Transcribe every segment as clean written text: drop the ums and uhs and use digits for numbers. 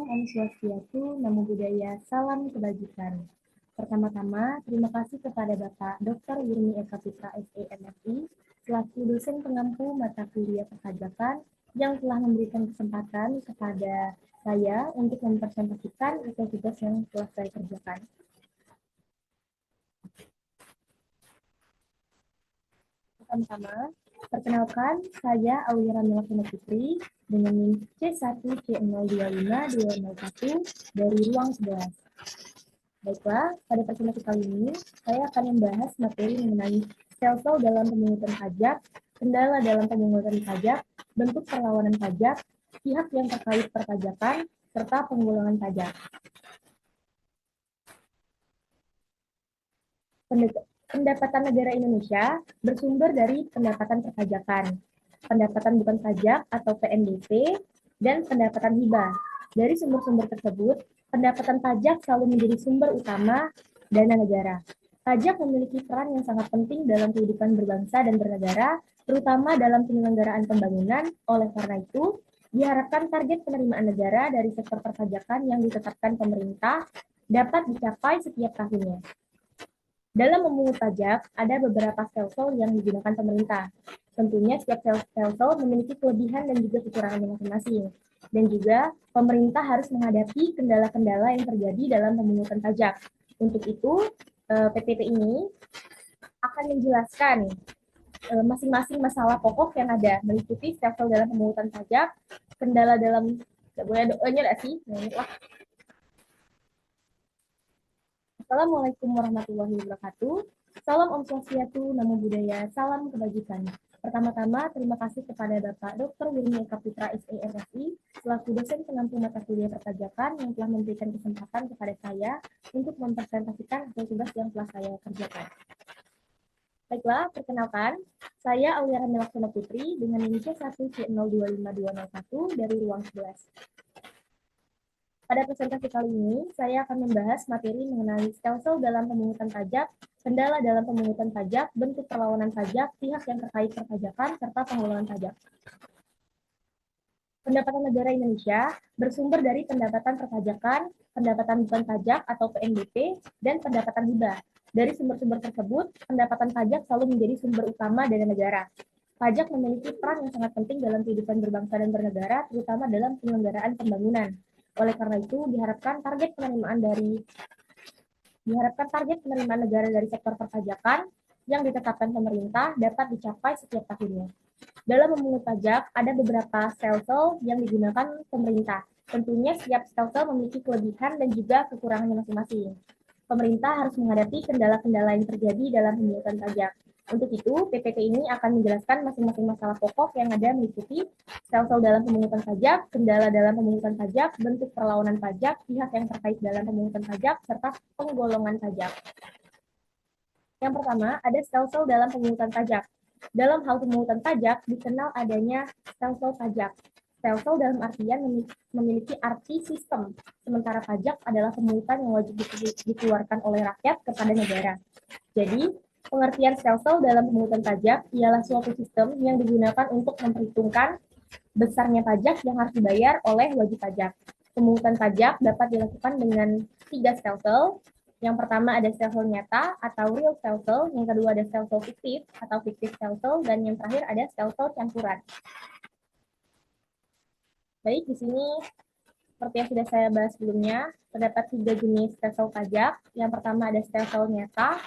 Om Swastiastu, Namo Buddhaya, salam kebajikan. Pertama-tama, terima kasih kepada Bapak Dr. Yurni Eka Putra, SEMFI, selaku dosen pengampu mata kuliah perpajakan yang telah memberikan kesempatan kepada saya untuk mempresentasikan tugas yang telah saya kerjakan. Pertama-tama, perkenalkan, saya Aulia Ramila Putri dengan NIM C1C025-201 dari ruang 11. Baiklah, pada presentasi kali ini, saya akan membahas materi mengenai sel-sel dalam pemungutan pajak, kendala dalam pemungutan pajak, bentuk perlawanan pajak, pihak yang terkait perpajakan, serta penggolongan pajak. Pendapatan negara Indonesia bersumber dari pendapatan perpajakan, pendapatan bukan pajak atau PNBP, dan pendapatan hibah. Dari sumber-sumber tersebut, pendapatan pajak selalu menjadi sumber utama dana negara. Pajak memiliki peran yang sangat penting dalam kehidupan berbangsa dan bernegara, terutama dalam penyelenggaraan pembangunan. Oleh karena itu, diharapkan target penerimaan negara dari sektor perpajakan yang ditetapkan pemerintah dapat dicapai setiap tahunnya. Dalam memungut pajak, ada beberapa sel-sel yang digunakan pemerintah. Tentunya setiap sel-sel memiliki kelebihan dan juga kekurangan masing-masing. Dan juga pemerintah harus menghadapi kendala-kendala yang terjadi dalam pemungutan pajak. Untuk itu, PPT ini akan menjelaskan masing-masing masalah pokok yang ada, meliputi sel-sel dalam pemungutan pajak, kendala dalam, nggak boleh doanya nggak sih? Assalamualaikum warahmatullahi wabarakatuh. Salam Om Swastiastu, Namo Buddhaya, salam kebajikan. Pertama-tama, terima kasih kepada Bapak Dr. Yurni Eka Putra, SEMFI, selaku dosen pengampu mata kuliah perpajakan yang telah memberikan kesempatan kepada saya untuk mempresentasikan hasil tugas yang telah saya kerjakan. Baiklah, perkenalkan, saya Aulia Ramila Putri dengan NIM C1C025201 dari ruang 11. Pada presentasi kali ini, saya akan membahas materi mengenai sel-sel dalam pemungutan pajak, kendala dalam pemungutan pajak, bentuk perlawanan pajak, pihak yang terkait perpajakan, serta penggolongan pajak. Pendapatan negara Indonesia bersumber dari pendapatan perpajakan, pendapatan bukan pajak atau PNBP, dan pendapatan hibah. Dari sumber-sumber tersebut, pendapatan pajak selalu menjadi sumber utama dana negara. Pajak memiliki peran yang sangat penting dalam kehidupan berbangsa dan bernegara, terutama dalam penyelenggaraan pembangunan. Oleh karena itu, diharapkan target penerimaan negara dari sektor perpajakan yang ditetapkan pemerintah dapat dicapai setiap tahunnya. Dalam memungut pajak, ada beberapa sel-sel yang digunakan pemerintah. Tentunya setiap sel-sel memiliki kelebihan dan juga kekurangannya masing-masing. Pemerintah harus menghadapi kendala-kendala yang terjadi dalam pemungutan pajak. Untuk itu, PPT ini akan menjelaskan masing-masing masalah pokok yang ada meliputi sel-sel dalam pemungutan pajak, kendala dalam pemungutan pajak, bentuk perlawanan pajak, pihak yang terkait dalam pemungutan pajak, serta penggolongan pajak. Yang pertama, ada sel-sel dalam pemungutan pajak. Dalam hal pemungutan pajak, dikenal adanya sel-sel pajak. Sel-sel dalam artian memiliki arti sistem, sementara pajak adalah pemungutan yang wajib dikeluarkan oleh rakyat kepada negara. Jadi, pengertian sel-sel dalam pemungutan pajak ialah suatu sistem yang digunakan untuk memperhitungkan besarnya pajak yang harus dibayar oleh wajib pajak. Pemungutan pajak dapat dilakukan dengan 3 sel-sel. Yang pertama ada sel-sel nyata atau real sel-sel, yang kedua ada sel-sel fiktif atau fiktif sel-sel, dan yang terakhir ada sel-sel campuran. Baik, di sini seperti yang sudah saya bahas sebelumnya, terdapat 3 jenis sel-sel pajak. Yang pertama ada sel-sel nyata.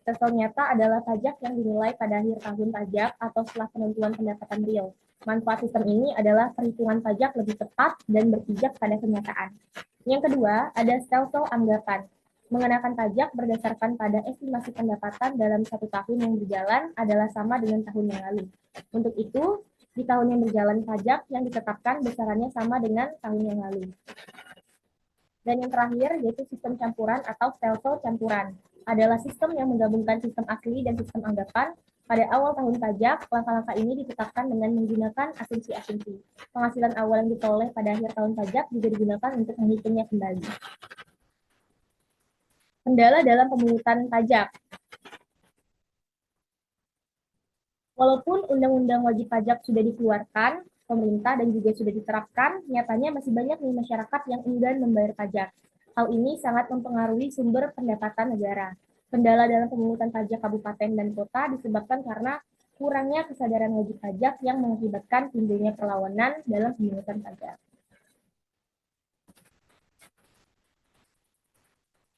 Sel-sel nyata adalah pajak yang dinilai pada akhir tahun pajak atau setelah penentuan pendapatan real. Manfaat sistem ini adalah perhitungan pajak lebih tepat dan berpijak pada kenyataan. Yang kedua, ada sel-sel anggapan. Mengenakan pajak berdasarkan pada estimasi pendapatan dalam 1 tahun yang berjalan adalah sama dengan tahun yang lalu. Untuk itu, di tahun yang berjalan pajak yang ditetapkan besarannya sama dengan tahun yang lalu. Dan yang terakhir, yaitu sistem campuran atau sel-sel campuran. Adalah sistem yang menggabungkan sistem asli dan sistem anggapan. Pada awal tahun pajak, langkah-langkah ini ditetapkan dengan menggunakan asumsi-asumsi. Penghasilan awal yang diperoleh pada akhir tahun pajak juga digunakan untuk menghitungnya kembali. Kendala dalam pemungutan pajak. Walaupun Undang-Undang Wajib Pajak sudah dikeluarkan, pemerintah dan juga sudah diterapkan, nyatanya masih banyak nih masyarakat yang enggan membayar pajak. Hal ini sangat mempengaruhi sumber pendapatan negara. Kendala dalam pemungutan pajak kabupaten dan kota disebabkan karena kurangnya kesadaran wajib pajak yang mengakibatkan timbulnya perlawanan dalam pemungutan pajak.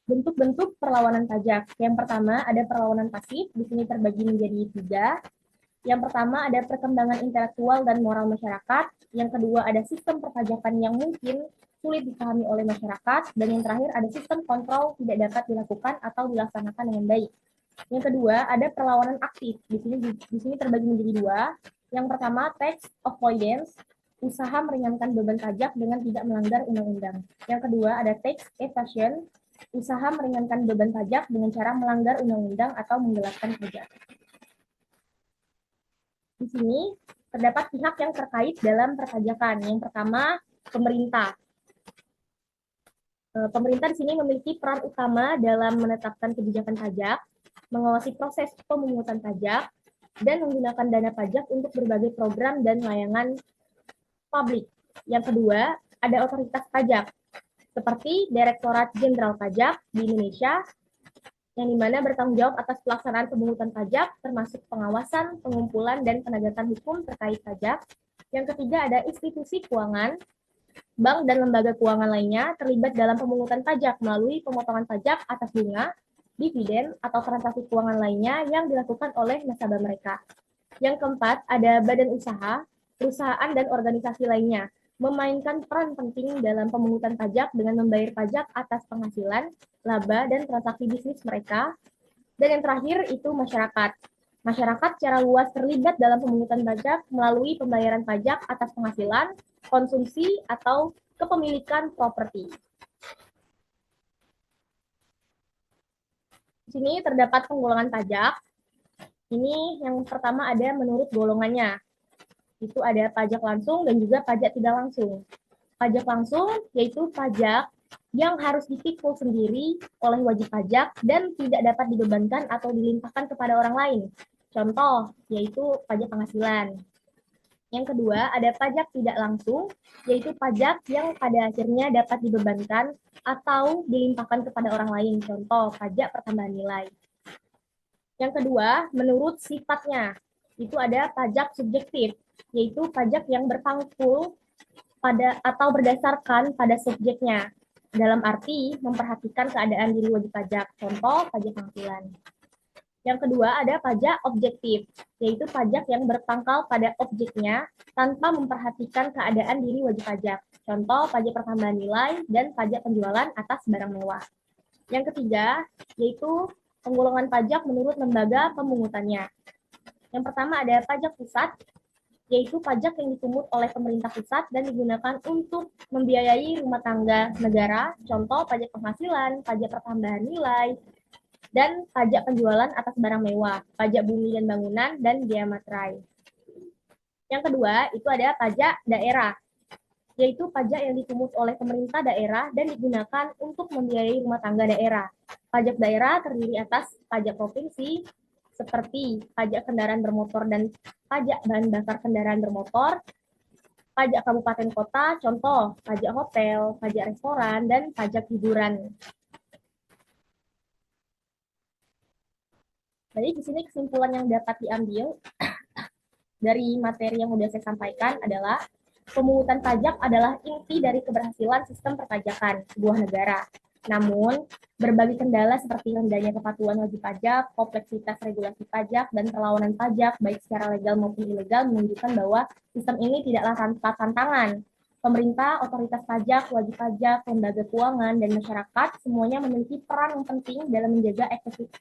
Bentuk-bentuk perlawanan pajak. Yang pertama ada perlawanan pasif, di sini terbagi menjadi 3. Yang pertama ada perkembangan intelektual dan moral masyarakat. Yang kedua ada sistem perpajakan yang mungkin sulit dipahami oleh masyarakat. Dan yang terakhir ada sistem kontrol tidak dapat dilakukan atau dilaksanakan dengan baik. Yang kedua ada perlawanan aktif. Di sini terbagi menjadi 2. Yang pertama tax avoidance, usaha meringankan beban pajak dengan tidak melanggar undang-undang. Yang kedua ada tax evasion, usaha meringankan beban pajak dengan cara melanggar undang-undang atau menggelapkan pajak. Di sini terdapat pihak yang terkait dalam perpajakan. Yang pertama, pemerintah. Pemerintah di sini memiliki peran utama dalam menetapkan kebijakan pajak, mengawasi proses pemungutan pajak, dan menggunakan dana pajak untuk berbagai program dan layanan publik. Yang kedua, ada otoritas pajak, seperti Direktorat Jenderal Pajak di Indonesia, yang dimana bertanggung jawab atas pelaksanaan pemungutan pajak, termasuk pengawasan, pengumpulan, dan penegakan hukum terkait pajak. Yang ketiga ada institusi keuangan, bank dan lembaga keuangan lainnya terlibat dalam pemungutan pajak melalui pemotongan pajak atas bunga, dividen, atau transaksi keuangan lainnya yang dilakukan oleh nasabah mereka. Yang keempat ada badan usaha, perusahaan, dan organisasi lainnya memainkan peran penting dalam pemungutan pajak dengan membayar pajak atas penghasilan, laba, dan transaksi bisnis mereka. Dan yang terakhir itu masyarakat. Masyarakat secara luas terlibat dalam pemungutan pajak melalui pembayaran pajak atas penghasilan, konsumsi, atau kepemilikan properti. Di sini terdapat penggolongan pajak. Ini yang pertama ada menurut golongannya. Itu ada pajak langsung dan juga pajak tidak langsung. Pajak langsung yaitu pajak yang harus dipikul sendiri oleh wajib pajak dan tidak dapat dibebankan atau dilimpahkan kepada orang lain. Contoh, yaitu pajak penghasilan. Yang kedua, ada pajak tidak langsung, yaitu pajak yang pada akhirnya dapat dibebankan atau dilimpahkan kepada orang lain. Contoh, pajak pertambahan nilai. Yang kedua, menurut sifatnya, itu ada pajak subjektif, yaitu pajak yang berpangkul pada atau berdasarkan pada subjeknya, dalam arti memperhatikan keadaan diri wajib pajak, contoh pajak penghasilan. Yang kedua ada pajak objektif, yaitu pajak yang berpangkal pada objeknya tanpa memperhatikan keadaan diri wajib pajak, contoh pajak pertambahan nilai dan pajak penjualan atas barang mewah. Yang ketiga yaitu penggolongan pajak menurut lembaga pemungutannya. Yang pertama ada pajak pusat, yaitu pajak yang dipungut oleh pemerintah pusat dan digunakan untuk membiayai rumah tangga negara, contoh pajak penghasilan, pajak pertambahan nilai, dan pajak penjualan atas barang mewah, pajak bumi dan bangunan, dan biaya materai. Yang kedua, itu ada pajak daerah, yaitu pajak yang dipungut oleh pemerintah daerah dan digunakan untuk membiayai rumah tangga daerah. Pajak daerah terdiri atas pajak provinsi, seperti pajak kendaraan bermotor dan pajak bahan bakar kendaraan bermotor, pajak kabupaten kota, contoh pajak hotel, pajak restoran, dan pajak hiburan. Jadi di sini kesimpulan yang dapat diambil dari materi yang sudah saya sampaikan adalah pemungutan pajak adalah inti dari keberhasilan sistem perpajakan sebuah negara. Namun, berbagai kendala seperti rendahnya kepatuhan wajib pajak, kompleksitas regulasi pajak, dan perlawanan pajak, baik secara legal maupun ilegal, menunjukkan bahwa sistem ini tidaklah tanpa tantangan. Pemerintah, otoritas pajak, wajib pajak, lembaga keuangan, dan masyarakat semuanya memiliki peran yang penting dalam menjaga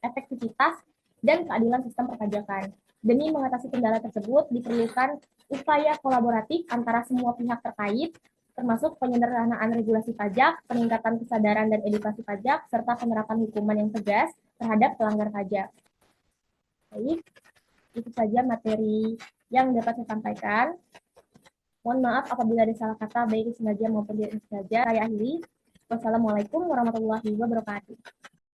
efektivitas dan keadilan sistem perpajakan. Demi mengatasi kendala tersebut, diperlukan upaya kolaboratif antara semua pihak terkait, termasuk penyederhanaan regulasi pajak, peningkatan kesadaran dan edukasi pajak, serta penerapan hukuman yang tegas terhadap pelanggar pajak. Baik, itu saja materi yang dapat saya sampaikan. Mohon maaf apabila ada salah kata, baik sengaja maupun tidak sengaja. Saya akhiri. Wassalamualaikum warahmatullahi wabarakatuh.